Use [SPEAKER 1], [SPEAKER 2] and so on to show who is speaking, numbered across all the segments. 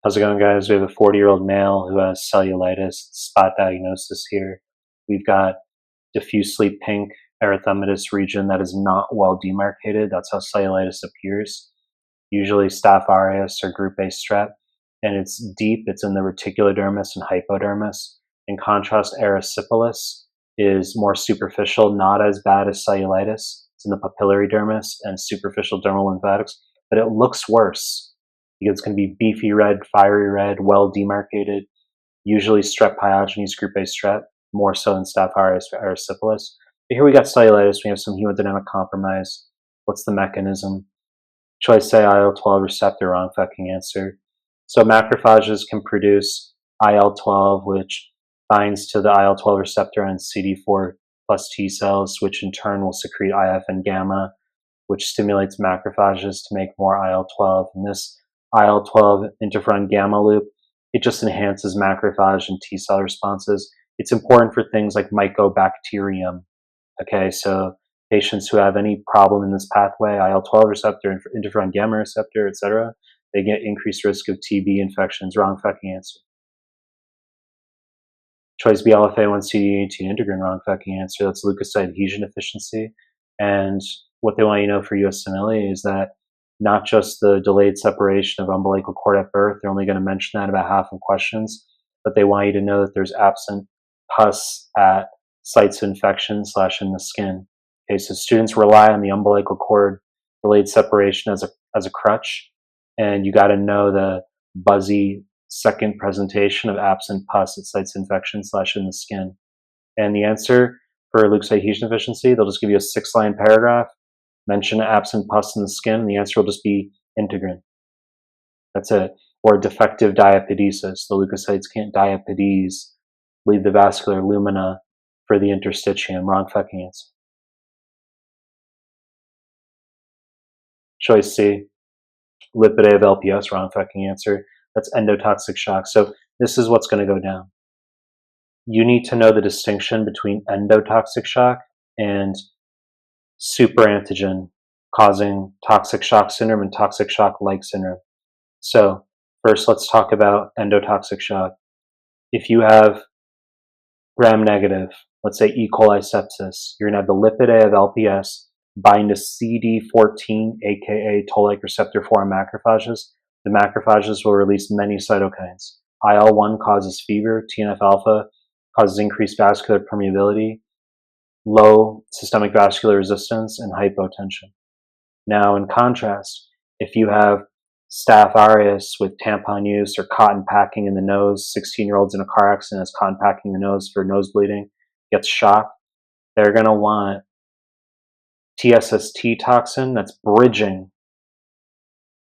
[SPEAKER 1] How's it going, guys? We have a 40-year-old male who has cellulitis, spot diagnosis here. We've got diffusely pink erythematous region that is not well demarcated. That's how cellulitis appears. Usually Staph aureus or group A strep, and it's deep. It's in the reticulodermis and hypodermis. In contrast, erysipelas is more superficial, not as bad as cellulitis. It's in the papillary dermis and superficial dermal lymphatics, but it looks worse. It's going to be beefy red, fiery red, well demarcated, usually strep pyogenes, group A strep, more so than Staph aureus or erysipelas. But here we got cellulitis, we have some hemodynamic compromise. What's the mechanism? Choice A, IL-12 receptor, wrong fucking answer. So macrophages can produce IL-12, which binds to the IL-12 receptor on CD4 plus T cells, which in turn will secrete IF and gamma, which stimulates macrophages to make more IL-12. And this IL-12 interferon gamma loop, it just enhances macrophage and T cell responses. It's important for things like mycobacterium. Okay, so patients who have any problem in this pathway, IL-12 receptor, interferon gamma receptor, etc., they get increased risk of TB infections. Wrong fucking answer. Choice B, LFA1-CD18 integrin, wrong fucking answer. That's leukocyte adhesion deficiency. And what they want you to know for USMLE is that not just the delayed separation of umbilical cord at birth, they're only going to mention that about half of questions, but they want you to know that there's absent pus at sites of infection / in the skin. Okay, so students rely on the umbilical cord delayed separation as a crutch, and you got to know the buzzy second presentation of absent pus at sites of infection / in the skin. And the answer for leukocyte adhesion deficiency, they'll just give you a 6-line paragraph, mention absent pus in the skin, and the answer will just be integrin. That's it. Or defective diapedesis. The leukocytes can't diapedese, leave the vascular lumina for the interstitium. Wrong fucking answer. Choice C, lipid A of LPS. Wrong fucking answer. That's endotoxic shock. So this is what's going to go down. You need to know the distinction between endotoxic shock and superantigen causing toxic shock syndrome and toxic shock-like syndrome. So first, let's talk about endotoxic shock. If you have gram-negative, let's say E. coli sepsis, you're going to have the lipid A of LPS bind to CD14, aka toll-like receptor 4 on macrophages. The macrophages will release many cytokines. IL-1 causes fever, TNF-alpha causes increased vascular permeability, low systemic vascular resistance, and hypotension. Now, in contrast, if you have Staph aureus with tampon use or cotton packing in the nose, 16-year-olds in a car accident has cotton packing in the nose for nose bleeding, gets shocked, they're going to want TSST toxin that's bridging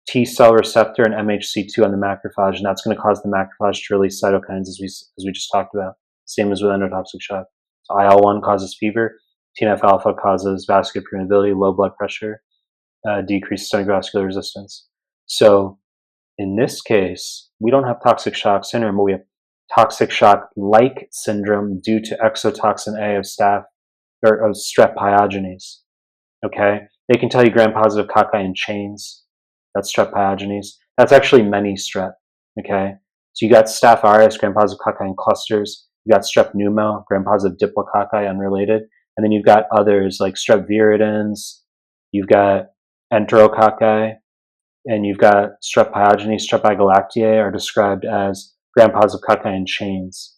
[SPEAKER 1] T cell receptor and MHC2 on the macrophage, and that's going to cause the macrophage to release cytokines as we just talked about. Same as with endotoxic shock. So IL-1 causes fever, TNF-alpha causes vascular permeability, low blood pressure, decreased systemic vascular resistance. So in this case, we don't have toxic shock syndrome, but we have toxic shock-like syndrome due to exotoxin A of strep pyogenes. Okay, they can tell you gram-positive cocci in chains. That's strep pyogenes. That's actually many strep. Okay, so you got Staph aureus, gram-positive cocci in clusters. You got strep pneumo, gram-positive diplococci, unrelated, and then you've got others like strep viridans. You've got enterococci, and you've got strep pyogenes. Strep igalactiae are described as gram-positive cocci in chains.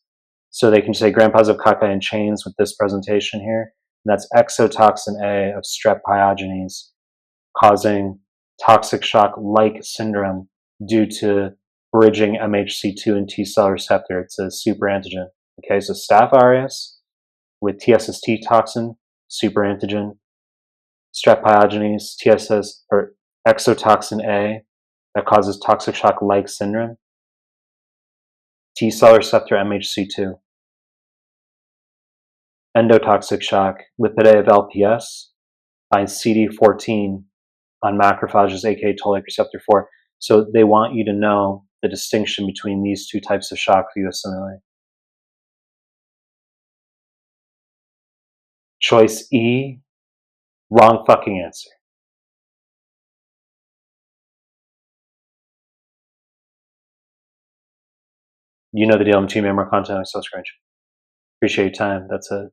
[SPEAKER 1] So they can say gram-positive cocci in chains with this presentation here. And that's exotoxin A of strep pyogenes causing toxic shock-like syndrome due to bridging MHC2 and T cell receptor. It's a superantigen. Okay, so Staph aureus with TSST toxin, superantigen, strep pyogenes, TSS or exotoxin A that causes toxic shock-like syndrome, T cell receptor MHC2. Endotoxic shock, lipid A of LPS, binds CD14 on macrophages, aka toll-like receptor 4. So they want you to know the distinction between these two types of shock for USMLE. Choice E, wrong fucking answer. You know the deal. I'm team member content on Subscribe. Appreciate your time. That's it.